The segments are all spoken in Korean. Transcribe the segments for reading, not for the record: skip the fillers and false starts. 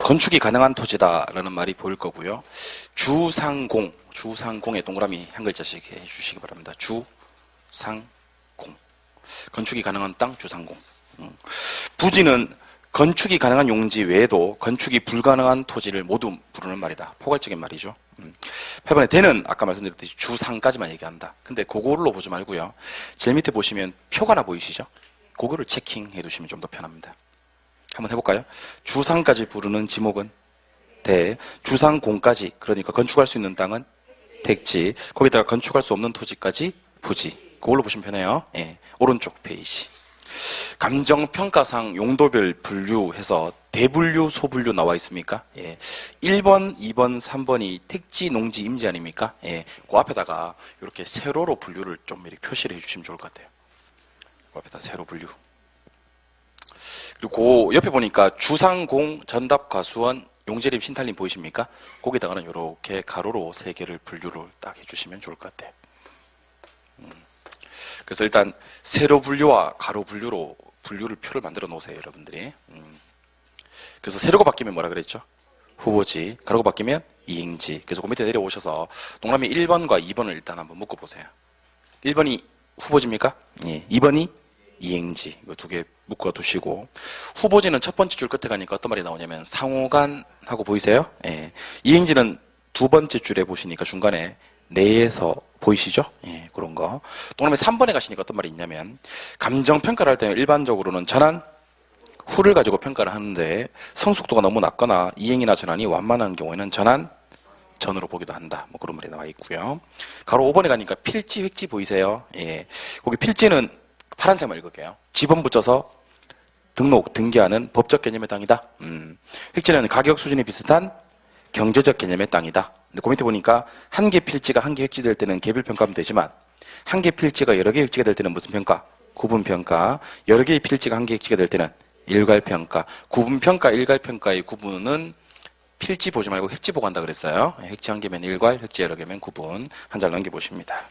건축이 가능한 토지다라는 말이 보일 거고요. 주상공에 동그라미 한 글자씩 해주시기 바랍니다. 주상공. 건축이 가능한 땅, 주상공. 부지는 건축이 가능한 용지 외에도 건축이 불가능한 토지를 모두 부르는 말이다. 포괄적인 말이죠. 8번에 대는 아까 말씀드렸듯이 주상까지만 얘기한다. 근데 그걸로 보지 말고요. 제일 밑에 보시면 표가 하나 보이시죠? 그거를 체킹해 두시면 좀 더 편합니다. 한번 해볼까요? 주상까지 부르는 지목은 대, 주상공까지, 그러니까 건축할 수 있는 땅은 택지, 거기다가 건축할 수 없는 토지까지 부지. 그걸로 보시면 편해요. 예, 오른쪽 페이지. 감정평가상 용도별 분류해서 대분류, 소분류 나와 있습니까? 예. 1번, 2번, 3번이 택지, 농지, 임지 아닙니까? 예. 그 앞에다가 이렇게 세로로 분류를 좀 이렇게 표시를 해주시면 좋을 것 같아요. 그 앞에다 세로 분류. 그리고 그 옆에 보니까 주상공, 전답, 과수원, 용재림, 신탈림 보이십니까? 거기다가는 이렇게 가로로 3개를 분류를 딱 해주시면 좋을 것 같아요. 그래서 일단 세로 분류와 가로 분류로 분류를 표를 만들어 놓으세요, 여러분들이. 그래서 세로가 바뀌면 뭐라 그랬죠? 후보지. 가로가 바뀌면 이행지. 그래서 그 밑에 내려오셔서 동그라미 1번과 2번을 일단 한번 묶어보세요. 1번이 후보지입니까? 예. 2번이 이행지. 이거 2개 묶어두시고, 후보지는 첫 번째 줄 끝에 가니까 어떤 말이 나오냐면 상호간하고 보이세요? 예. 이행지는 2번째 줄에 보시니까 중간에 내에서 보이시죠? 예, 그런 거. 동그라미 3번에 가시니까 어떤 말이 있냐면, 감정평가를 할 때는 일반적으로는 전환, 후를 가지고 평가를 하는데 성숙도가 너무 낮거나 이행이나 전환이 완만한 경우에는 전환, 전으로 보기도 한다. 뭐 그런 말이 나와 있고요. 가로 5번에 가니까 필지, 획지 보이세요? 예. 거기 필지는 파란색만 읽을게요. 지번 붙여서 등록, 등기하는 법적 개념의 땅이다. 획지는 가격 수준이 비슷한 경제적 개념의 땅이다. 근데 그 밑에 보니까 한 개 필지가 한 개 획지될 때는 개별 평가하면 되지만 한 개 필지가 여러 개 획지가 될 때는 무슨 평가? 구분 평가. 여러 개의 필지가 한 개 획지가 될 때는 일괄 평가. 구분 평가, 일괄 평가의 구분은 필지 보지 말고 획지 보고 한다 그랬어요. 획지 한 개면 일괄, 획지 여러 개면 구분. 한 장 넘겨보십니다.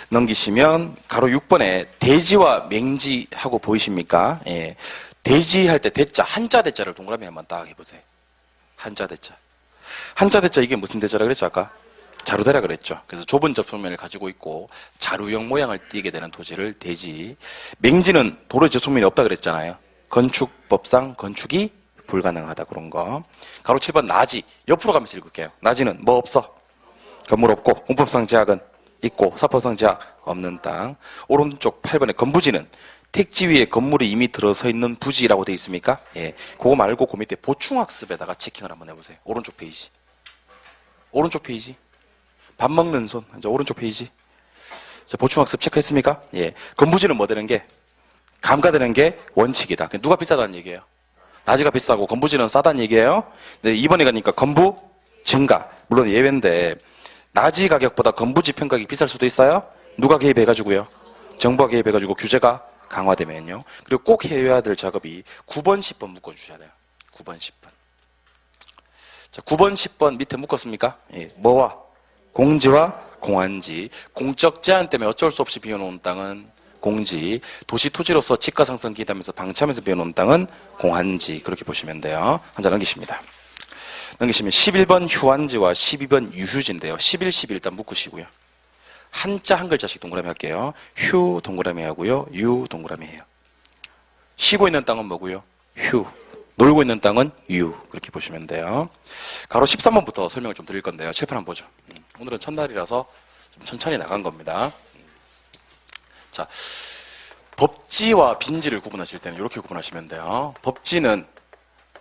넘기시면 가로 6번에 대지와 맹지하고 보이십니까? 예. 대지 할 때 대자, 한자 대자를 동그라미 한번 딱 해보세요. 한자 대자. 한자 대자 이게 무슨 대자라 그랬죠 아까? 자루대라 그랬죠. 그래서 좁은 접속면을 가지고 있고 자루형 모양을 띠게 되는 토지를 대지. 맹지는 도로 접속면이 없다 그랬잖아요. 건축법상 건축이 불가능하다 그런 거. 가로 7번 나지. 옆으로 가면서 읽을게요. 나지는 뭐 없어? 건물 없고 공법상 제약은 있고 사법상 제약 없는 땅. 오른쪽 8번에 건부지는 택지 위에 건물이 이미 들어서 있는 부지라고 되어 있습니까? 예. 그거 말고 그 밑에 보충학습에다가 체킹을 한번 해보세요. 오른쪽 페이지. 오른쪽 페이지. 밥 먹는 손. 이제 오른쪽 페이지. 자, 보충학습 체크했습니까? 예. 건부지는 뭐 되는 게? 감가되는 게 원칙이다. 누가 비싸다는 얘기예요? 나지가 비싸고 건부지는 싸다는 얘기예요. 근데 이번에 가니까 건부 증가. 물론 예외인데 나지 가격보다 건부지 평가액이 비쌀 수도 있어요. 누가 개입해가지고요? 정부가 개입해가지고 규제가 강화되면요. 그리고 꼭 해야 될 작업이 9번, 10번 묶어주셔야 돼요. 9번, 10번. 자, 9번, 10번 밑에 묶었습니까? 예. 뭐와? 공지와 공한지. 공적 제한 때문에 어쩔 수 없이 비워놓은 땅은 공지. 도시 토지로서 집가 상승 기대하면서 방치하면서 비워놓은 땅은 공한지. 그렇게 보시면 돼요. 한 장 넘기십니다. 넘기시면 11번 휴한지와 12번 유휴지인데요. 11, 12 일단 묶으시고요. 한자 한 글자씩 동그라미 할게요. 휴 동그라미 하고요. 유 동그라미 해요. 쉬고 있는 땅은 뭐고요? 휴. 놀고 있는 땅은 유. 그렇게 보시면 돼요. 가로 13번부터 설명을 좀 드릴 건데요. 칠판 한번 보죠. 오늘은 첫날이라서 좀 천천히 나간 겁니다. 자, 법지와 빈지를 구분하실 때는 이렇게 구분하시면 돼요. 법지는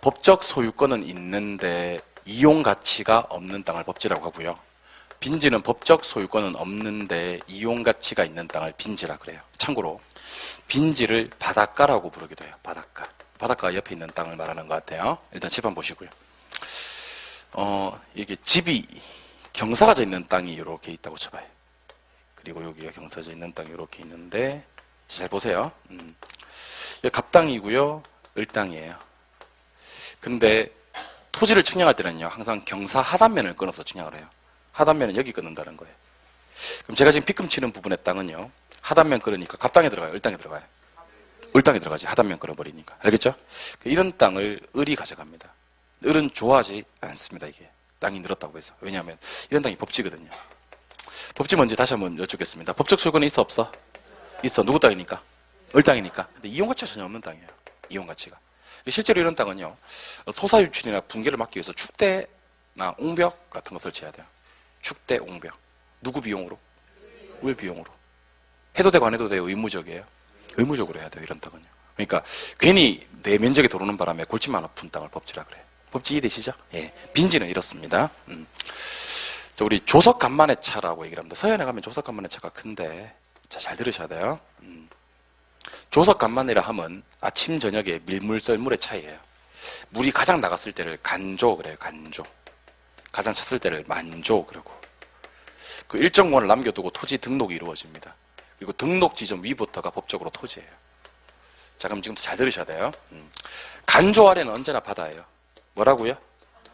법적 소유권은 있는데 이용 가치가 없는 땅을 법지라고 하고요. 빈지는 법적 소유권은 없는데 이용 가치가 있는 땅을 빈지라 그래요. 참고로 빈지를 바닷가라고 부르기도 해요. 바닷가. 바닷가 옆에 있는 땅을 말하는 것 같아요. 일단 칠판 보시고요. 이게 집이 경사가 져 있는 땅이 이렇게 있다고 쳐봐요. 그리고 여기가 경사가 져 있는 땅이 이렇게 있는데 잘 보세요. 여기 갑땅이고요. 을땅이에요. 근데 토지를 측량할 때는요. 항상 경사 하단면을 끊어서 측량을 해요. 하단면은 여기 끊는다는 거예요. 그럼 제가 지금 빗금 치는 부분의 땅은요. 하단면 끊으니까 갑땅에 들어가요? 을땅에 들어가요? 을땅이 들어가지. 하단면 끊어버리니까. 알겠죠? 이런 땅을 을이 가져갑니다. 을은 좋아하지 않습니다, 이게. 땅이 늘었다고 해서. 왜냐하면 이런 땅이 법지거든요. 법지 뭔지 다시 한번 여쭙겠습니다. 법적 소유권은 있어, 없어? 있어. 누구 땅이니까? 을 땅이니까. 근데 이용 가치가 전혀 없는 땅이에요. 이용 가치가. 실제로 이런 땅은요, 토사 유출이나 붕괴를 막기 위해서 축대나 옹벽 같은 거 설치해야 돼요. 축대, 옹벽. 누구 비용으로? 을 비용으로. 해도 되고 안 해도 돼요? 의무적이에요? 의무적으로 해야 돼요, 이런 땅은요. 그러니까 괜히 내 면적에 들어오는 바람에 골치만 아픈 땅을 법지라 그래요. 법지 이해되시죠? 예. 빈지는 이렇습니다. 우리 조석간만의 차라고 얘기를 합니다. 서해안에 가면 조석간만의 차가 큰데, 자, 잘 들으셔야 돼요. 조석간만이라 하면 아침 저녁에 밀물 썰물의 차이예요. 물이 가장 나갔을 때를 간조 그래요. 간조. 가장 찼을 때를 만조 그러고. 그 일정 공간을 남겨두고 토지 등록이 이루어집니다. 그리고 등록 지점 위부터가 법적으로 토지예요. 자, 그럼 지금부터 잘 들으셔야 돼요. 간조 아래는 언제나 바다예요. 뭐라고요?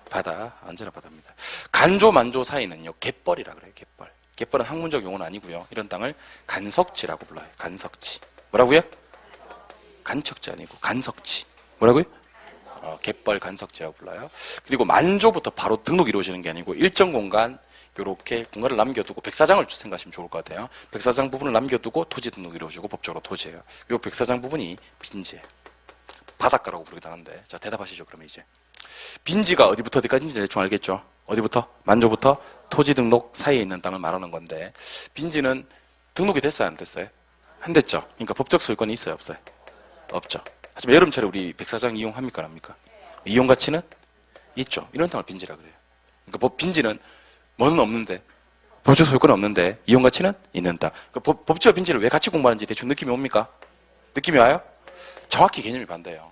바다. 언제나 바다입니다. 간조 만조 사이는요, 갯벌이라 그래요. 갯벌. 갯벌은 학문적 용어는 아니고요. 이런 땅을 간석지라고 불러요. 간석지. 뭐라고요? 간척지 아니고 간석지. 뭐라고요? 갯벌 간석지라고 불러요. 그리고 만조부터 바로 등록이 이루어지는 게 아니고 일정 공간 이렇게 공간을 남겨두고 백사장을 생각하시면 좋을 것 같아요. 백사장 부분을 남겨두고 토지 등록이 이루어지고 법적으로 토지예요. 그리고 백사장 부분이 빈지예요. 바닷가라고 부르기도 하는데, 자, 대답하시죠. 그러면 이제 빈지가 어디부터 어디까지인지 대충 알겠죠? 어디부터? 만조부터 토지 등록 사이에 있는 땅을 말하는 건데, 빈지는 등록이 됐어요, 안 됐어요? 안 됐죠. 그러니까 법적 소유권이 있어요, 없어요? 없죠. 하지만 여름철에 우리 백사장 이용합니까, 안 합니까? 이용 가치는 있죠. 이런 땅을 빈지라 그래요. 그러니까 빈지는 뭐는 없는데, 법적 소유권은 없는데 이용 가치는 있는 땅. 그러니까 법지와 빈지를 왜 같이 공부하는지 대충 느낌이 옵니까? 느낌이 와요? 정확히 개념이 반대예요.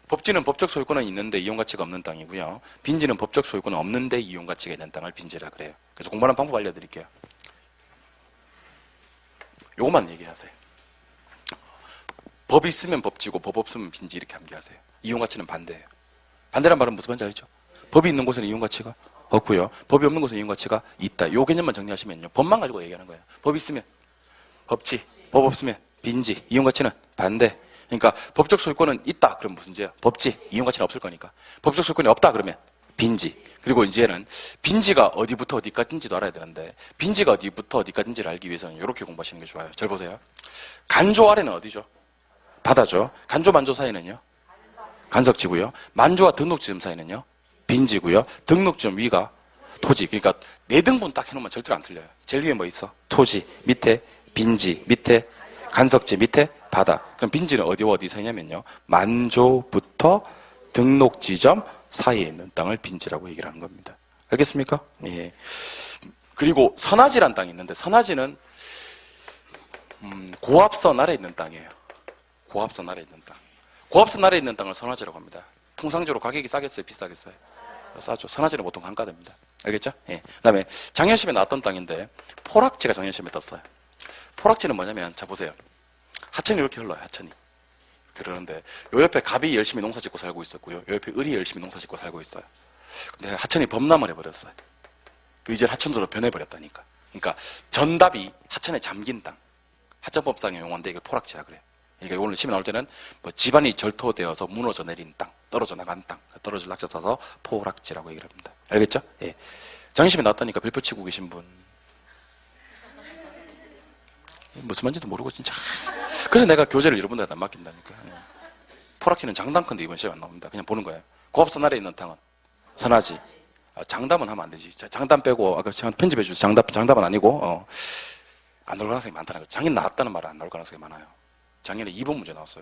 법지는 법적 소유권은 있는데 이용 가치가 없는 땅이고요. 빈지는 법적 소유권은 없는데 이용 가치가 있는 땅을 빈지라 그래요. 그래서 공부하는 방법 알려드릴게요. 요것만 얘기하세요. 법 있으면 법지고 법 없으면 빈지 이렇게 암기하세요. 이용 가치는 반대예요. 반대란 말은 무슨 말인지 알죠? 법이 있는 곳에는 이용 가치가 없고요. 법이 없는 곳에는 이용 가치가 있다. 요 개념만 정리하시면요. 법만 가지고 얘기하는 거예요. 법 있으면 법지, 법 없으면 빈지, 이용 가치는 반대. 그러니까 법적 소유권은 있다. 그러면 무슨 죄야? 법지, 이용 가치는 없을 거니까. 법적 소유권이 없다. 그러면 빈지. 그리고 이제는 빈지가 어디부터 어디까지인지도 알아야 되는데, 빈지가 어디부터 어디까지인지를 알기 위해서는 이렇게 공부하시는 게 좋아요. 잘 보세요. 간조 아래는 어디죠? 바다죠. 간조 만조 사이는요? 간석지고요. 만조와 등록지점 사이는요? 빈지고요. 등록지점 위가 토지. 그러니까 네 등분 딱 해놓으면 절대로 안 틀려요. 제일 위에 뭐 있어? 토지, 밑에 빈지, 밑에 간석지, 밑에 바다. 그럼 빈지는 어디와 어디 사이냐면요, 만조부터 등록지점 사이에 있는 땅을 빈지라고 얘기를 하는 겁니다. 알겠습니까? 예. 그리고 선화지란 땅이 있는데, 선화지는 고압선 아래에 있는 땅이에요. 고압선 아래에 있는 땅. 고압선 아래에 있는 땅을 선화지라고 합니다. 통상적으로 가격이 싸겠어요? 비싸겠어요? 싸죠. 선화지는 보통 한가됩니다. 알겠죠? 예. 그 다음에 작년시험에 나왔던 땅인데, 포락지가 작년시험에 떴어요. 포락지는 뭐냐면, 자, 보세요. 하천이 이렇게 흘러요, 하천이. 그러는데, 요 옆에 갑이 열심히 농사 짓고 살고 있었고요. 요 옆에 을이 열심히 농사 짓고 살고 있어요. 근데 하천이 범람을 해버렸어요. 이제 하천도로 변해버렸다니까. 그러니까, 전답이 하천에 잠긴 땅. 하천법상의 용어인데, 이걸 포락지라 그래요. 그러니까 오늘 시험에 나올 때는 뭐 집안이 절토되어서 무너져 내린 땅, 떨어져 나간 땅, 떨어질 낙자 써서 포락지라고 얘기를 합니다. 알겠죠? 예. 장시험에 나왔다니까 별표 치고 계신 분. 무슨 말인지도 모르고 진짜. 그래서 내가 교재를 여러분들한테 안 맡긴다니까. 예. 포락지는 장담컨대 이번 시험에 안 나옵니다. 그냥 보는 거예요. 고압선 아래에 있는 땅은 선화지. 장담은 하면 안 되지. 장담 빼고 아까 편집해 주세요. 장담은 아니고 안 나올 가능성이 많다는 거죠. 장인 나왔다는 말은 안 나올 가능성이 많아요. 작년에 2번 문제 나왔어요.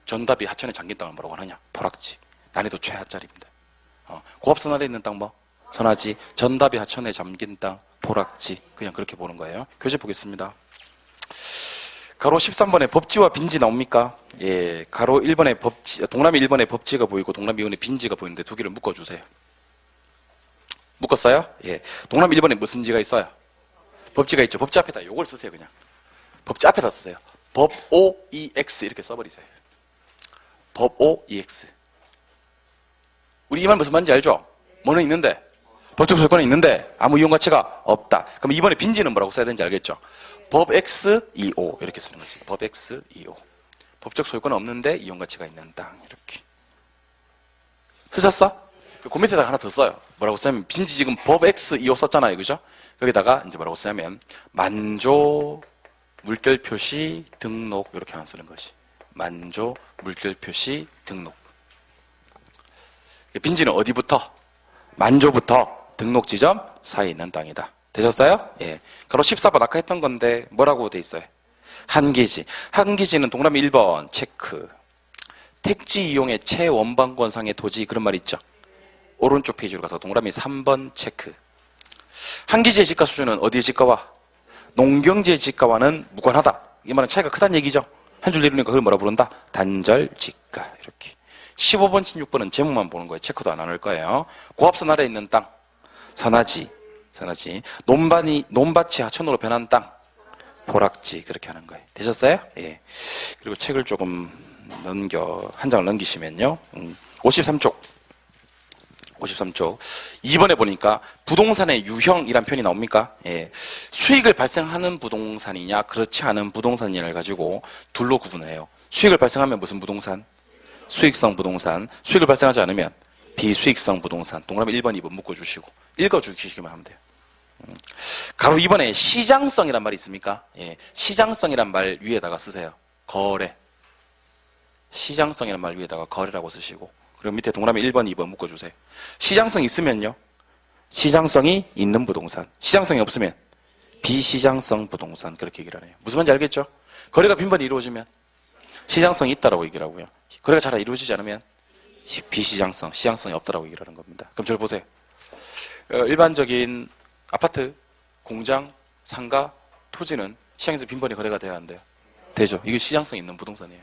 전답이 하천에 잠긴 땅을 뭐라고 하느냐? 포락지. 난이도 최하짜리입니다. 고압선 아래에 있는 땅 뭐? 선화지. 전답이 하천에 잠긴 땅, 포락지. 그냥 그렇게 보는 거예요. 교재 보겠습니다. 가로 13번에 법지와 빈지 나옵니까? 예. 가로 1번에 법지, 동남이 1번에 법지가 보이고 동남이 2번에 빈지가 보이는데 두 개를 묶어주세요. 묶었어요? 예. 동남이 1번에 무슨 지가 있어요? 법지가 있죠. 법지 앞에다 요걸 쓰세요, 그냥. 법지 앞에다 쓰세요. 법 OEX 이렇게 써버리세요. 법 OEX. 우리 이 말 무슨 말인지 알죠? 뭐는 있는데? 법적 소유권은 있는데 아무 이용 가치가 없다. 그럼 이번에 빈지는 뭐라고 써야 되는지 알겠죠? 법 XEO 이렇게 쓰는 거지. 법 XEO. 법적 소유권 없는데 이용가치가 있는 땅. 이렇게. 쓰셨어? 그 밑에다가 하나 더 써요. 뭐라고 쓰냐면, 빈지 지금 법 X 2호 썼잖아요. 그죠? 여기다가 이제 뭐라고 쓰냐면, 만조 물결 표시 등록. 이렇게 하나 쓰는 것이. 만조 물결 표시 등록. 빈지는 어디부터? 만조부터 등록 지점 사이에 있는 땅이다. 되셨어요? 예. 가로 14번 아까 했던 건데 뭐라고 돼 있어요? 한기지. 한기지는 동그라미 1번 체크. 택지 이용의 채원방권상의 토지 그런 말 있죠? 오른쪽 페이지로 가서 동그라미 3번 체크. 한기지의 지가 수준은 어디의 지가와? 농경지의 지가와는 무관하다. 이 말은 차이가 크다는 얘기죠? 한 줄 이루니까 그걸 뭐라 부른다? 단절 지가. 이렇게. 15번, 16번은 제목만 보는 거예요. 체크도 안 하는 거예요. 고압선 아래에 있는 땅. 선하지. 논밭이 하천으로 변한 땅. 보락지. 그렇게 하는 거예요. 되셨어요? 예. 그리고 책을 조금 한 장을 넘기시면요. 53쪽. 2번에 보니까 부동산의 유형이란 표현이 나옵니까? 예. 수익을 발생하는 부동산이냐, 그렇지 않은 부동산이냐를 가지고 둘로 구분해요. 수익을 발생하면 무슨 부동산? 수익성 부동산. 수익을 발생하지 않으면 비수익성 부동산. 동그라미 1번, 2번 묶어주시고 읽어주시기만 하면 돼요. 가로 2번에 시장성이란 말이 있습니까? 예. 시장성이란 말 위에다가 쓰세요. 거래. 시장성이란 말 위에다가 거래라고 쓰시고, 그리고 밑에 동그라미 1번, 2번 묶어주세요. 시장성이 있으면요, 시장성이 있는 부동산. 시장성이 없으면 비시장성 부동산. 그렇게 얘기를 하네요. 무슨 말인지 알겠죠? 거래가 빈번히 이루어지면 시장성이 있다라고 얘기를 하고요. 거래가 잘 이루어지지 않으면 비시장성, 시장성이 없다라고 얘기를 하는 겁니다. 그럼 저를 보세요. 일반적인 아파트, 공장, 상가, 토지는 시장에서 빈번히 거래가 돼야 한대요. 되죠? 이게 시장성 있는 부동산이에요.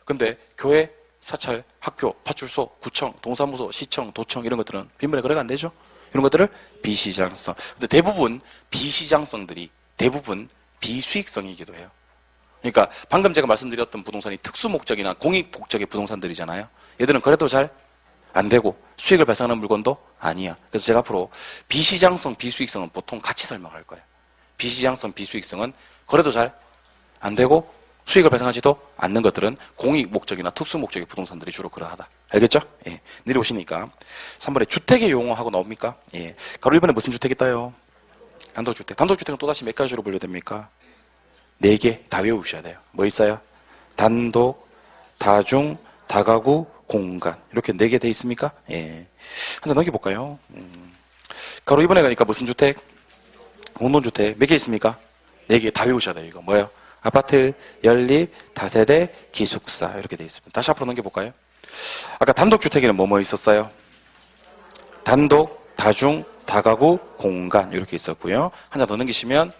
근데 교회, 사찰, 학교, 파출소, 구청, 동사무소, 시청, 도청 이런 것들은 빈번히 거래가 안 되죠? 이런 것들을 비시장성. 근데 대부분 비시장성들이 대부분 비수익성이기도 해요. 그러니까 방금 제가 말씀드렸던 부동산이 특수목적이나 공익목적의 부동산들이잖아요. 얘들은 거래도 잘 안 되고 수익을 발생하는 물건도 아니야. 그래서 제가 앞으로 비시장성, 비수익성은 보통 같이 설명할 거예요. 비시장성, 비수익성은 거래도 잘 안 되고 수익을 발생하지도 않는 것들은 공익목적이나 특수목적의 부동산들이 주로 그러하다. 알겠죠? 예. 내려오시니까 3번에 주택의 용어하고 나옵니까? 예. 가로 1번에 무슨 주택이 떠요? 단독주택. 단독주택은 또다시 몇 가지로 분류됩니까? 4개 다 외우셔야 돼요. 뭐 있어요? 단독, 다중, 다가구, 공간. 이렇게 4개 돼 있습니까? 예. 한 장 넘겨볼까요? 가로 2번에 가니까 무슨 주택? 공동주택. 몇 개 있습니까? 4개 다 외우셔야 돼요. 이거 뭐예요? 아파트, 연립, 다세대, 기숙사. 이렇게 돼 있습니다. 다시 앞으로 넘겨볼까요? 아까 단독주택에는 뭐 있었어요? 단독, 다중, 다가구, 공간. 이렇게 있었고요. 한 장 더 넘기시면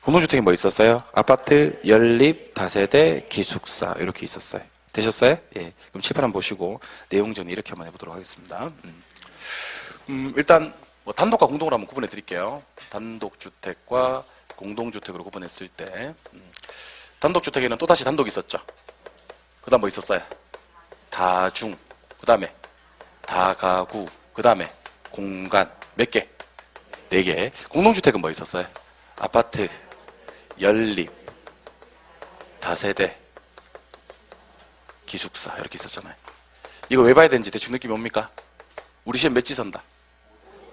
공동주택에 뭐 있었어요? 아파트, 연립, 다세대, 기숙사. 이렇게 있었어요. 되셨어요? 예. 그럼 칠판 한번 보시고 내용 정리 이렇게 한번 해보도록 하겠습니다. 일단 뭐 단독과 공동으로 한번 구분해 드릴게요. 단독주택과 공동주택으로 구분했을 때 단독주택에는 또다시 단독이 있었죠. 그 다음 뭐 있었어요? 다중, 그 다음에 다가구, 그 다음에 공간. 몇 개? 4개. 공동주택은 뭐 있었어요? 아파트, 연립, 다세대, 기숙사. 이렇게 있었잖아요. 이거 왜 봐야 되는지 대충 느낌이 옵니까? 우리 시험 몇지 선다?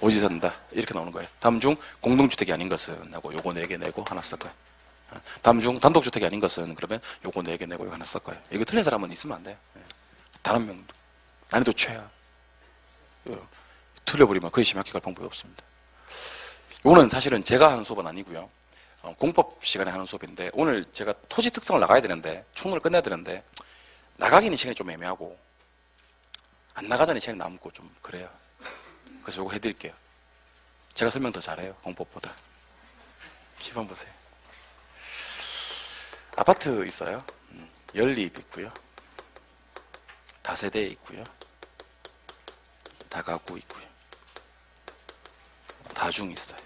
5지 선다. 이렇게 나오는 거예요. 다음 중 공동주택이 아닌 것은 하고 요거 4개 내고 하나 쓸 거예요. 다음 중 단독주택이 아닌 것은 그러면 요거 4개 내고 이거 하나 쓸 거예요. 이거 틀린 사람은 있으면 안 돼요. 단 한 명도. 난이도 최하. 틀려버리면 거의 심하게 갈 방법이 없습니다. 요거는 사실은 제가 하는 수업은 아니고요. 공법 시간에 하는 수업인데 오늘 제가 토지 특성을 나가야 되는데 총론을 끝내야 되는데 나가기는 시간이 좀 애매하고 안 나가자니 시간이 남고 좀 그래요. 그래서 요거 해드릴게요. 제가 설명 더 잘해요. 공법보다. 시판 보세요. 아파트 있어요. 연립 있고요. 다세대 있고요. 다가구 있고요. 다중 있어요.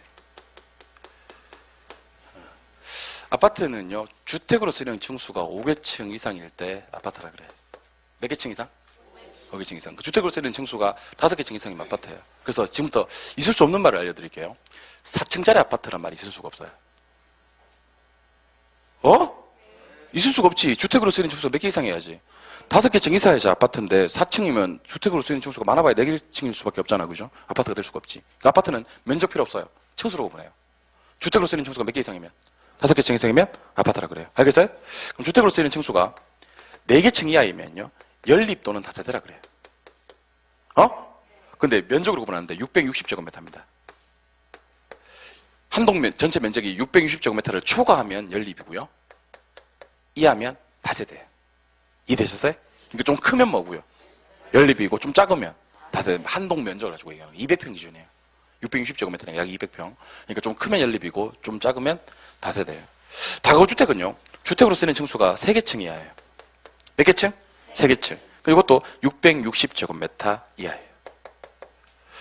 아파트는요, 주택으로 쓰이는 층수가 5개층 이상일 때 아파트라 그래요. 몇 개층 이상? 5개층 이상. 그 주택으로 쓰이는 층수가 5개층 이상이면 아파트예요. 그래서 지금부터 있을 수 없는 말을 알려드릴게요. 4층짜리 아파트란 말이 있을 수가 없어요. 있을 수가 없지. 주택으로 쓰이는 층수가 몇 개 이상 해야지. 5개층 이상해야지 아파트인데 4층이면 주택으로 쓰이는 층수가 많아봐야 4개층일 수밖에 없잖아. 그죠? 아파트가 될 수가 없지. 그러니까 아파트는 면적 필요 없어요. 층수로 구분해요. 주택으로 쓰이는 층수가 몇 개 이상이면? 5개층 이상이면 아파트라 그래요. 알겠어요? 그럼 주택으로 쓰이는 층수가 4개층 이하이면요. 연립 또는 다세대라 그래요. 근데 면적으로 구분하는데 660제곱미터입니다. 한동면 전체 면적이 660제곱미터를 초과하면 연립이고요. 이하면 다세대예요. 이해되셨어요? 그러니까 좀 크면 뭐고요? 연립이고 좀 작으면 다세대. 한동 면적을 가지고 얘기하는 거예요. 200평 기준이에요. 660제곱미터는 약 200평. 그러니까 좀 크면 연립이고 좀 작으면 다세대예요. 다가구주택은요. 주택으로 쓰는 층수가 3개층 이하예요. 몇 개층? 3개층. 그리고 또 660제곱미터 이하예요.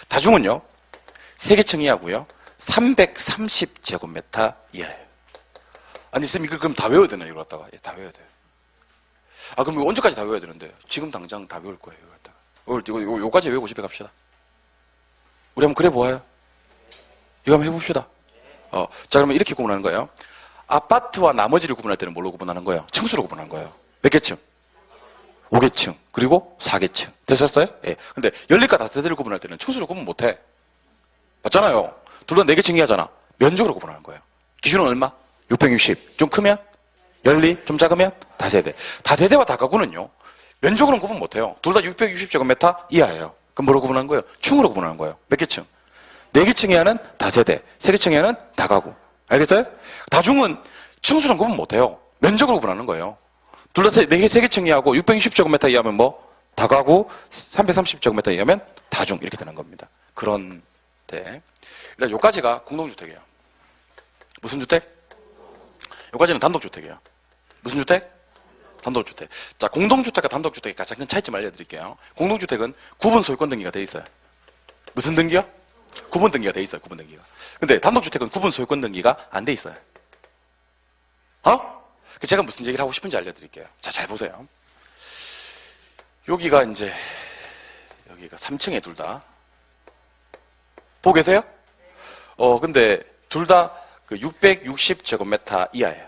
다중은요. 3개층 이하고요. 330제곱미터 이하예요. 아니 쌤 이걸 그럼 다 외워야 되나 이걸 갖다가? 예, 다 외워야 돼요. 그럼 이거 언제까지 다 외워야 되는데? 지금 당장 다 외울 거예요. 이거 갖다가. 요까지 외우고 집에 갑시다. 우리 한번 그래 보아요. 이거 한번 해봅시다. 자 그러면 이렇게 구분하는 거예요. 아파트와 나머지를 구분할 때는 뭘로 구분하는 거예요? 층수로 구분하는 거예요. 몇 개층? 5개층. 그리고 4개층. 되셨어요? 예. 근데 연립과 다세대를 구분할 때는 층수로 구분 못 해. 맞잖아요. 둘 다 4개층 이하잖아. 면적으로 구분하는 거예요. 기준은 얼마? 660. 좀 크면? 연립? 좀 작으면? 다세대. 다세대와 다가구는요. 면적으로는 구분 못 해요. 둘 다 660제곱미터 이하예요. 그럼 뭐로 구분하는 거예요? 층으로 구분하는 거예요. 몇 개층? 4개층 이하는 다세대, 3개층 이하는 다가구. 알겠어요? 다중은 층수랑 구분 못 해요. 면적으로 구분하는 거예요. 둘 다 3개층 이하고 660제곱미터 이하면 뭐? 다가구, 330제곱미터 이하면 다중. 이렇게 되는 겁니다. 그런데 일단 요까지가 공동주택이에요. 무슨 주택? 요까지는 단독주택이에요. 무슨 주택? 단독주택. 자, 공동주택과 단독주택의 가장 큰 차이점 알려드릴게요. 공동주택은 구분 소유권 등기가 돼 있어요. 무슨 등기요? 구분 등기가 돼 있어요. 구분 등기가. 근데 단독주택은 구분 소유권 등기가 안 돼 있어요. 제가 무슨 얘기를 하고 싶은지 알려드릴게요. 자, 잘 보세요. 여기가 3층에 둘 다. 보고 계세요? 근데 둘 다 660제곱미터 이하예요.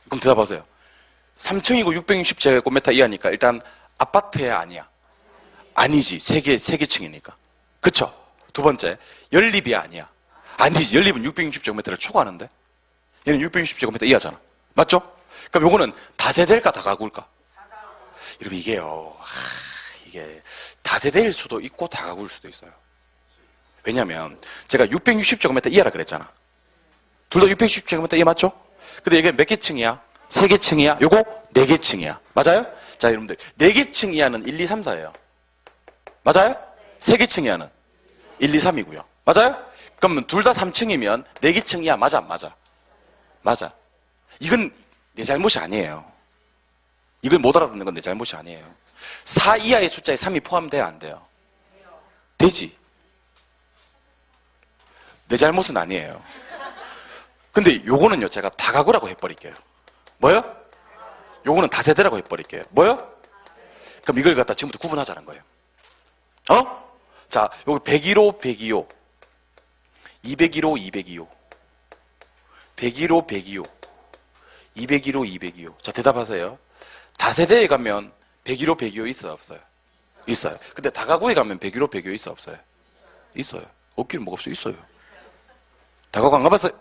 그럼 대답하세요. 3층이고 660제곱미터 이하니까 일단 아파트야 아니야? 아니지. 3개층이니까. 그쵸? 두 번째, 연립이야 아니야? 아니지. 연립은 660제곱미터를 초과하는데? 얘는 660제곱미터 이하잖아. 맞죠? 그럼 요거는 다세대일까 다가구일까? 여러분 이게요. 이게 다세대일 수도 있고 다가구일 수도 있어요. 왜냐면 제가 660제곱미터 이하라 그랬잖아. 둘 다 660제곱미터 이하 맞죠? 근데 이게 몇 개층이야? 3개층이야? 요거 4개층이야. 맞아요? 자, 여러분들 4개층 이하는 1, 2, 3, 4예요. 맞아요? 3개층 이하는 1, 2, 3이고요. 맞아요? 그러면 둘 다 3층이면 4개층 이하 맞아 안 맞아? 맞아. 이건 내 잘못이 아니에요. 이걸 못 알아듣는 건 내 잘못이 아니에요. 4 이하의 숫자에 3이 포함돼야 안 돼요? 되지. 내 잘못은 아니에요. 근데 요거는요 제가 다가구라고 해버릴게요. 뭐요? 요거는 다세대라고 해버릴게요. 뭐요? 그럼 이걸 갖다 지금부터 구분하자는 거예요. 자, 여기 101호, 102호, 201호, 202호, 101호, 102호, 201호, 202호. 자, 대답하세요. 다세대에 가면 101호, 102호 있어요, 없어요? 있어요. 근데 다가구에 가면 101호, 102호 있어요, 없어요? 있어요. 없기는 뭐가 없어요? 있어요. 다가구 안 가봤어요?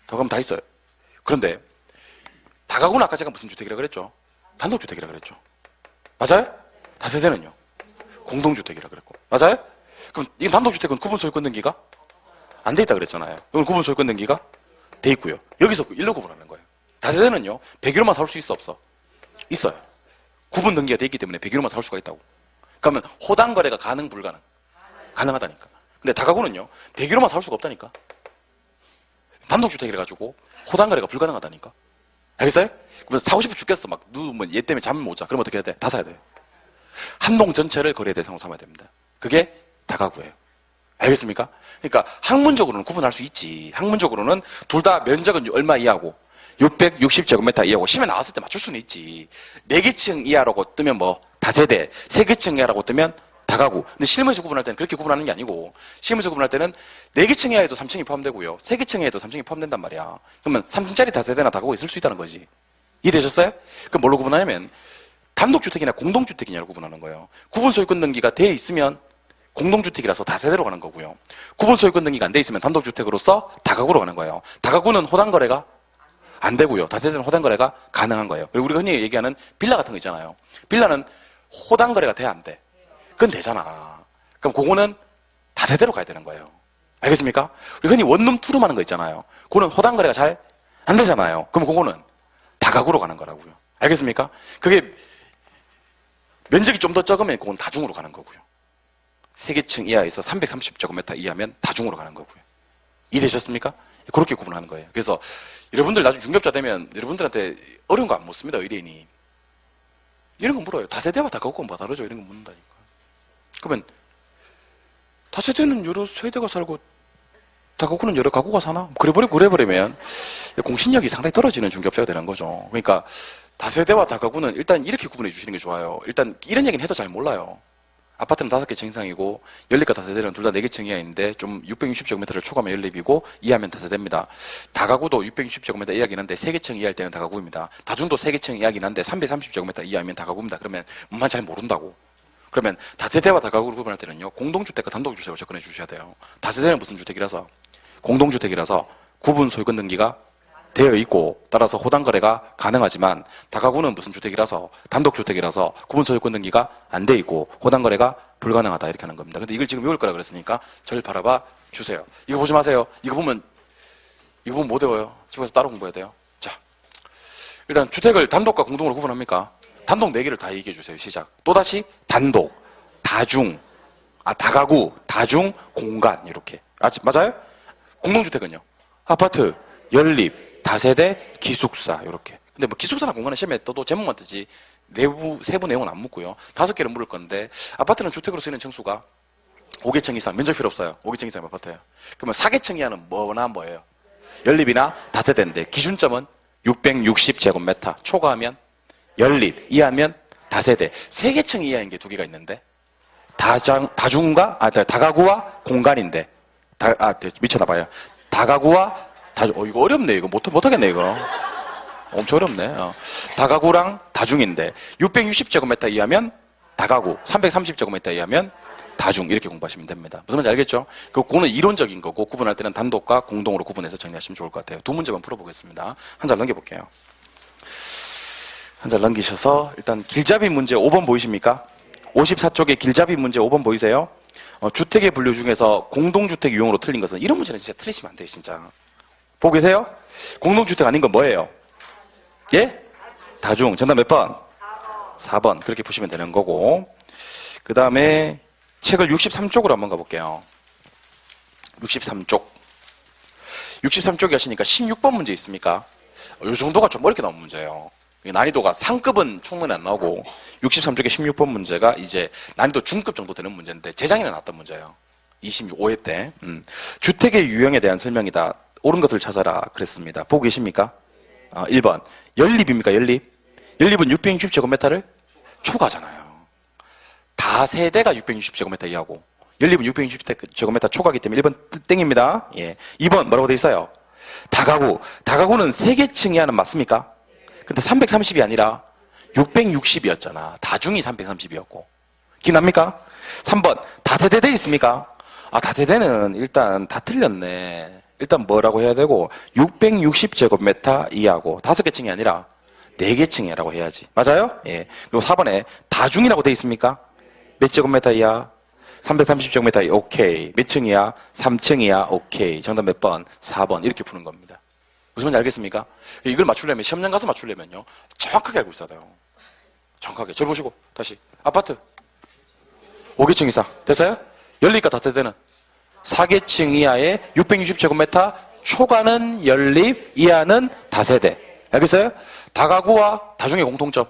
다가구면 다 있어요. 그런데 다가구는 아까 제가 무슨 주택이라 그랬죠? 단독주택이라 그랬죠. 맞아요? 다세대는요? 공동주택이라 그랬고. 맞아요? 그럼 이건 단독주택은 구분 소유권 등기가 안 돼 있다 그랬잖아요. 이건 구분 소유권 등기가 돼 있고요. 여기서 일로 구분하는 거예요. 다세대는요, 101호만 살 수 있어, 없어? 있어요. 구분 등기가 돼 있기 때문에 101호만 살 수가 있다고. 그러면 호당 거래가 가능, 불가능? 가능하다니까. 근데 다가구는요, 101호만 살 수가 없다니까. 단독주택이라 가지고 호당 거래가 불가능하다니까. 알겠어요? 그러면 사고 싶어 죽겠어. 막 누우면 얘 때문에 잠을 못 자. 그럼 어떻게 해야 돼? 다 사야 돼요. 한 동 전체를 거래 대상으로 삼아야 됩니다. 그게 다가구예요. 알겠습니까? 그러니까 학문적으로는 구분할 수 있지. 학문적으로는 둘 다 면적은 얼마 이하고 660제곱미터 이하고 시험에 나왔을 때 맞출 수는 있지. 4개층 이하라고 뜨면 뭐 다세대, 3개층 이하라고 뜨면 다가구. 근데 실무에서 구분할 때는 그렇게 구분하는 게 아니고 실무에서 구분할 때는 4개층 이하에도 3층이 포함되고요. 3개층 이하에도 3층이 포함된단 말이야. 그러면 3층짜리 다세대나 다가구 있을 수 있다는 거지. 이해되셨어요? 그럼 뭘로 구분하냐면 단독주택이나 공동주택이냐로 구분하는 거예요. 구분소유권 등기가 돼 있으면 공동주택이라서 다세대로 가는 거고요. 구분소유권 등기가 안 돼 있으면 단독주택으로서 다가구로 가는 거예요. 다가구는 호당거래가 안 되고요. 다세대는 호당거래가 가능한 거예요. 그리고 우리가 흔히 얘기하는 빌라 같은 거 있잖아요. 빌라는 호당거래가 돼, 안 돼? 그건 되잖아. 그럼 그거는 다세대로 가야 되는 거예요. 알겠습니까? 우리 흔히 원룸 투룸 하는 거 있잖아요. 그거는 호당거래가 잘 안 되잖아요. 그럼 그거는 다가구로 가는 거라고요. 알겠습니까? 그게 면적이 좀 더 적으면 그건 다중으로 가는 거고요. 3개층 이하에서 330제곱미터 이하면 다중으로 가는 거고요. 이해되셨습니까? 그렇게 구분하는 거예요. 그래서 여러분들 나중에 중개업자 되면 여러분들한테 어려운 거 안 묻습니다. 의뢰인이. 이런 거 물어요. 다세대와 다가구가 뭐 다르죠? 이런 거 묻는다니까. 그러면 다세대는 여러 세대가 살고 다가구는 여러 가구가 사나? 그래버리면 공신력이 상당히 떨어지는 중개업자가 되는 거죠. 그러니까 다세대와 다가구는 일단 이렇게 구분해 주시는 게 좋아요. 일단 이런 얘기는 해도 잘 몰라요. 아파트는 5개층 이상이고 연립과 다세대는 둘 다 4개층 이하인데 좀 660제곱미터를 초과하면 연립이고 이하면 다세대입니다. 다가구도 660제곱미터 이하긴 한데 3개층 이하일 때는 다가구입니다. 다중도 3개층 이하긴 한데 330제곱미터 이하면 다가구입니다. 그러면 뭐만 잘 모른다고. 그러면 다세대와 다가구를 구분할 때는요. 공동주택과 단독주택으로 접근해 주셔야 돼요. 다세대는 무슨 주택이라서? 공동주택이라서 구분 소유권 등기가 되어 있고 따라서 호당거래가 가능하지만 다가구는 무슨 주택이라서 단독주택이라서 구분 소유권 등기가 안 돼 있고 호당거래가 불가능하다 이렇게 하는 겁니다. 근데 이걸 지금 외울 거라 그랬으니까 저를 바라봐 주세요. 이거 보지 마세요. 이거 보면 못 외워요. 집에서 따로 공부해야 돼요. 자, 일단 주택을 단독과 공동으로 구분합니까? 단독 4개를 다 얘기해 주세요. 시작. 또다시 단독, 다중, 다가구, 다중, 공간 이렇게. 맞아요? 공동주택은요? 아파트, 연립, 다세대, 기숙사 이렇게. 근데 뭐 기숙사나 공간은 시험에 떠도 제목만 뜨지 내부 세부 내용은 안 묻고요. 5개를 물을 건데 아파트는 주택으로 쓰이는 층수가 5개층 이상, 면적 필요 없어요. 5개층 이상 아파트예요. 그러면 4개층 이하는 뭐예요? 연립이나 다세대인데 기준점은 660제곱미터 초과하면 연립, 이하면 다세대. 3개층 이하인 게 2개가 있는데 다가구와 공간인데 미쳐나봐요. 다가구와 이거 어렵네. 이거 못하겠네, 이거. 엄청 어렵네. 다가구랑 다중인데, 660제곱미터 이하면 다가구, 330제곱미터 이하면 다중, 이렇게 공부하시면 됩니다. 무슨 말인지 알겠죠? 그거는 이론적인 거고, 구분할 때는 단독과 공동으로 구분해서 정리하시면 좋을 것 같아요. 2문제만 풀어보겠습니다. 한 장 넘겨볼게요. 한 장 넘기셔서, 일단 길잡이 문제 5번 보이십니까? 54쪽에 길잡이 문제 5번 보이세요? 주택의 분류 중에서 공동주택 유형으로 틀린 것은 이런 문제는 진짜 틀리시면 안 돼요, 진짜. 보고 계세요? 공동주택 아닌 건 뭐예요? 예? 다중. 정답 몇 번? 4번. 그렇게 보시면 되는 거고. 그 다음에 책을 63쪽으로 한번 가볼게요. 63쪽. 63쪽에 하시니까 16번 문제 있습니까? 이 정도가 좀 어렵게 나온 문제예요. 난이도가 상급은 총론에 안 나오고 63쪽에 16번 문제가 이제 난이도 중급 정도 되는 문제인데 재작년에 나왔던 문제예요. 25회 때. 주택의 유형에 대한 설명이다. 옳은 것을 찾아라 그랬습니다. 보고 계십니까? 1번. 연립입니까? 연립? 연립은 660제곱미터를 초과하잖아요. 다세대가 660제곱미터 이하고 연립은 660제곱미터 초과하기 때문에 1번 땡입니다. 예. 2번 뭐라고 돼 있어요? 다가구. 다가구는 3개층 이하는 맞습니까? 근데 330이 아니라 660이었잖아. 다중이 330이었고. 기납니까? 3번. 다세대 돼 있습니까? 다세대는 일단 다 틀렸네. 일단 뭐라고 해야 되고 660제곱미터 이하고 5개층이 아니라 4개층이라고 해야지. 맞아요? 예. 그리고 4번에 다중이라고 돼 있습니까? 몇 제곱미터 이하? 330제곱미터 이하. 오케이. 몇 층 이하? 3층 이하. 오케이. 정답 몇 번? 4번. 이렇게 푸는 겁니다. 무슨 말인지 알겠습니까? 이걸 맞추려면 시험장 가서 맞추려면요 정확하게 알고 있어야 돼요. 정확하게. 저를 보시고 다시 아파트 5개층 이상 됐어요? 연립과 다세대는 4개층 이하의 660제곱미터 초과는 연립, 이하는 다세대. 알겠어요? 다가구와 다중의 공통점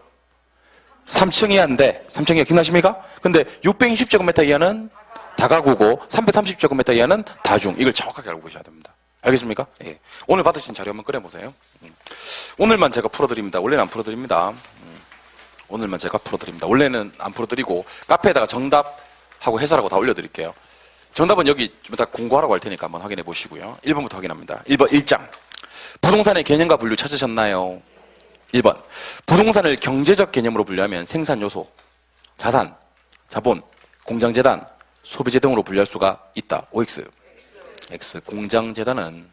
3층 이하인데 3층 이하 기억나십니까? 근데 660제곱미터 이하는 다가구고 330제곱미터 이하는 다중. 이걸 정확하게 알고 계셔야 됩니다. 알겠습니까? 예. 오늘 받으신 자료 한번 꺼내보세요. 오늘만 제가 풀어드립니다. 원래는 안 풀어드립니다. 오늘만 제가 풀어드립니다. 원래는 안 풀어드리고 카페에다가 정답하고 해설하고 다 올려드릴게요. 정답은 여기 좀 이따 공부하라고 할 테니까 한번 확인해 보시고요. 1번부터 확인합니다. 1번 1장. 부동산의 개념과 분류 찾으셨나요? 1번. 부동산을 경제적 개념으로 분류하면 생산요소, 자산, 자본, 공장재단, 소비재 등으로 분류할 수가 있다. OX. X. 공장재단은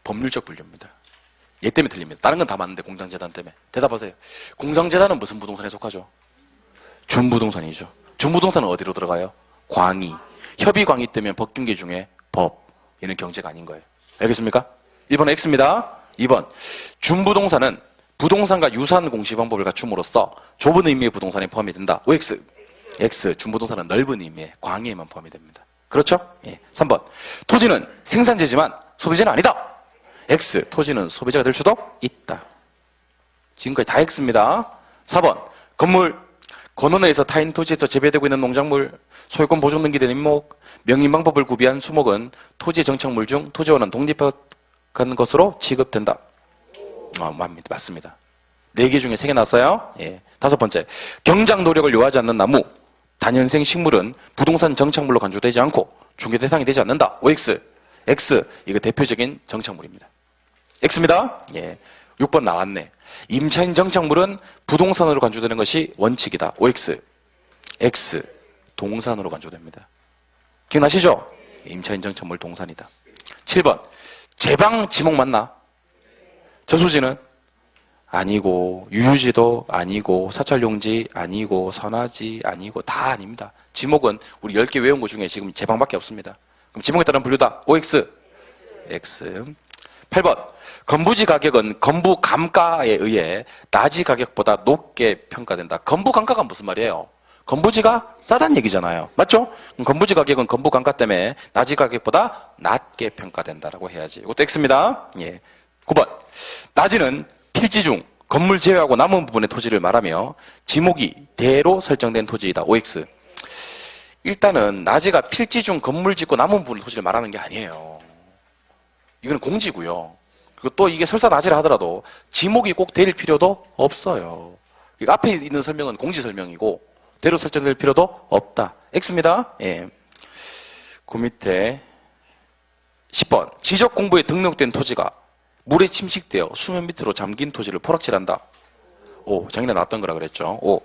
법률적 분류입니다. 얘 때문에 틀립니다. 다른 건 다 맞는데 공장재단 때문에. 대답하세요. 공장재단은 무슨 부동산에 속하죠? 준부동산이죠. 준부동산은 어디로 들어가요? 광의. 협의광의 때문에 법경계 중에 법. 얘는 경제가 아닌 거예요. 알겠습니까? 1번 X입니다. 2번. 준부동산은 부동산과 유사한 공시 방법을 갖춤으로써 좁은 의미의 부동산에 포함이 된다. OX. X. 준부동산은 넓은 의미의 광의에만 포함이 됩니다. 그렇죠? 예. 3번. 토지는 생산재지만 소비재는 아니다. X. 토지는 소비재가 될 수도 있다. 지금까지 다 X입니다. 4번. 건물. 권원에서 타인 토지에서 재배되고 있는 농작물, 소유권 보존 등기된 임목, 명의방법을 구비한 수목은 토지의 정착물 중 토지와는 독립한 것으로 취급된다. 맞습니다. 4개 중에 3개 나왔어요. 예. 5번째. 경작 노력을 요하지 않는 나무, 단연생 식물은 부동산 정착물로 간주되지 않고 중개 대상이 되지 않는다. OX. X. 이거 대표적인 정착물입니다. X입니다. 예. 6번 나왔네. 임차인 정착물은 부동산으로 간주되는 것이 원칙이다. OX. X. 동산으로 간주됩니다. 기억나시죠? 임차인 정착물 동산이다. 7번. 제방 지목 맞나? 저수지는? 아니고, 유유지도 아니고, 사찰용지 아니고, 선화지 아니고, 다 아닙니다. 지목은 우리 10개 외운 것 중에 지금 제방밖에 없습니다. 그럼 지목에 따른 분류다. OX. X. 8번. 건부지 가격은 건부 감가에 의해 나지 가격보다 높게 평가된다. 건부 감가가 무슨 말이에요? 건부지가 싸다는 얘기잖아요. 맞죠? 건부지 가격은 건부 감가 때문에 나지 가격보다 낮게 평가된다라고 해야지. 이것도 X입니다. 예. 9번. 나지는 필지 중 건물 제외하고 남은 부분의 토지를 말하며 지목이 대로 설정된 토지이다. OX. 일단은 나지가 필지 중 건물 짓고 남은 부분의 토지를 말하는 게 아니에요. 이건 공지고요. 그리고 또 이게 설사 나지라 하더라도 지목이 꼭 될 필요도 없어요. 앞에 있는 설명은 공지 설명이고 대로 설정될 필요도 없다. X입니다. 예. 그 밑에 10번. 지적 공부에 등록된 토지가 물에 침식되어 수면 밑으로 잠긴 토지를 포락질한다. 오, 작년에 나왔던 거라 그랬죠. 5.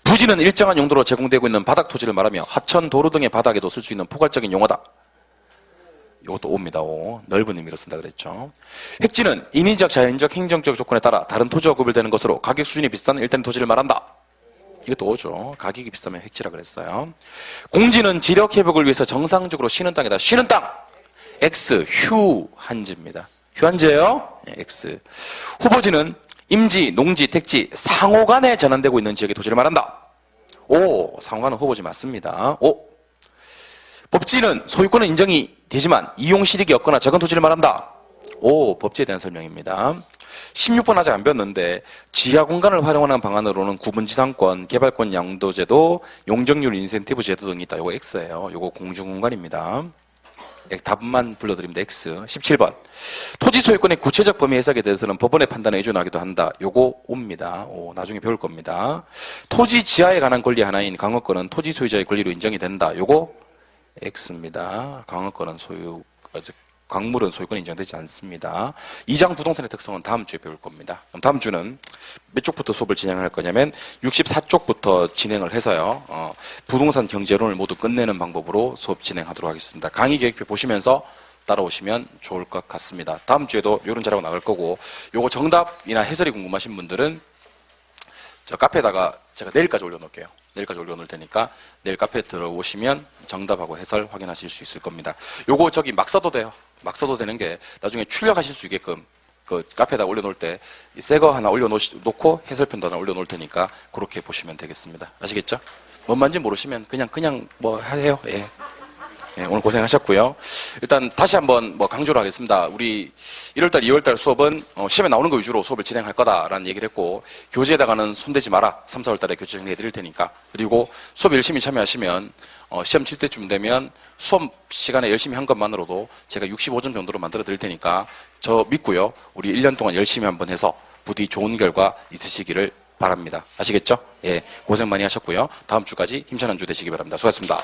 부지는 일정한 용도로 제공되고 있는 바닥 토지를 말하며 하천, 도로 등의 바닥에도 쓸 수 있는 포괄적인 용어다. 이것도 5입니다. 5. 넓은 의미로 쓴다 그랬죠. 획지는 인위적, 자연적, 행정적 조건에 따라 다른 토지와 구별되는 것으로 가격 수준이 비싼 일단의 토지를 말한다. 이것도 5죠. 가격이 비싸면 획지라 그랬어요. 공지는 지력 회복을 위해서 정상적으로 쉬는 땅이다. 쉬는 땅. X. 휴한지입니다. 휴한지예요. X. 후보지는 임지, 농지, 택지, 상호간에 전환되고 있는 지역의 토지를 말한다. 5. 상호간은 후보지 맞습니다. 5. 법지는 소유권은 인정이 되지만 이용 실익이 없거나 적은 토지를 말한다. 5. 법지에 대한 설명입니다. 16번 아직 안 배웠는데 지하 공간을 활용하는 방안으로는 구분지상권, 개발권 양도제도, 용적률 인센티브 제도 등이 있다. 이거 X예요. 이거 공중공간입니다. 답만 불러드립니다. X. 17번. 토지 소유권의 구체적 범위 해석에 대해서는 법원의 판단에 의존하기도 한다. 요거 5입니다. 5. 나중에 배울 겁니다. 토지 지하에 관한 권리 하나인 강업권은 토지 소유자의 권리로 인정이 된다. 요거 X입니다. 강업권은 광물은 소유권이 인정되지 않습니다. 2장 부동산의 특성은 다음 주에 배울 겁니다. 그럼 다음 주는 몇 쪽부터 수업을 진행할 거냐면 64쪽부터 진행을 해서요. 부동산 경제론을 모두 끝내는 방법으로 수업 진행하도록 하겠습니다. 강의 계획표 보시면서 따라오시면 좋을 것 같습니다. 다음 주에도 이런 자료가 나갈 거고 요거 정답이나 해설이 궁금하신 분들은 저 카페에다가 제가 내일까지 올려놓을게요. 내일까지 올려놓을 테니까 내일 카페에 들어오시면 정답하고 해설 확인하실 수 있을 겁니다. 요거 저기 막 써도 돼요. 막 써도 되는 게 나중에 출력하실 수 있게끔 그 카페에다 올려놓을 때 새 거 하나 올려놓고 해설편도 하나 올려놓을 테니까 그렇게 보시면 되겠습니다. 아시겠죠? 뭔 말인지 모르시면 그냥 뭐 해요. 예. 예, 오늘 고생하셨고요. 일단 다시 한번 강조를 하겠습니다. 우리 1월달, 2월달 수업은 시험에 나오는 거 위주로 수업을 진행할 거다라는 얘기를 했고 교재에다가는 손대지 마라. 3, 4월달에 교재 정리해 드릴 테니까. 그리고 수업 열심히 참여하시면 시험 칠 때쯤 되면 수업 시간에 열심히 한 것만으로도 제가 65점 정도로 만들어 드릴 테니까 저 믿고요. 우리 1년 동안 열심히 한번 해서 부디 좋은 결과 있으시기를 바랍니다. 아시겠죠? 예, 고생 많이 하셨고요. 다음 주까지 힘찬 한 주 되시기 바랍니다. 수고하셨습니다.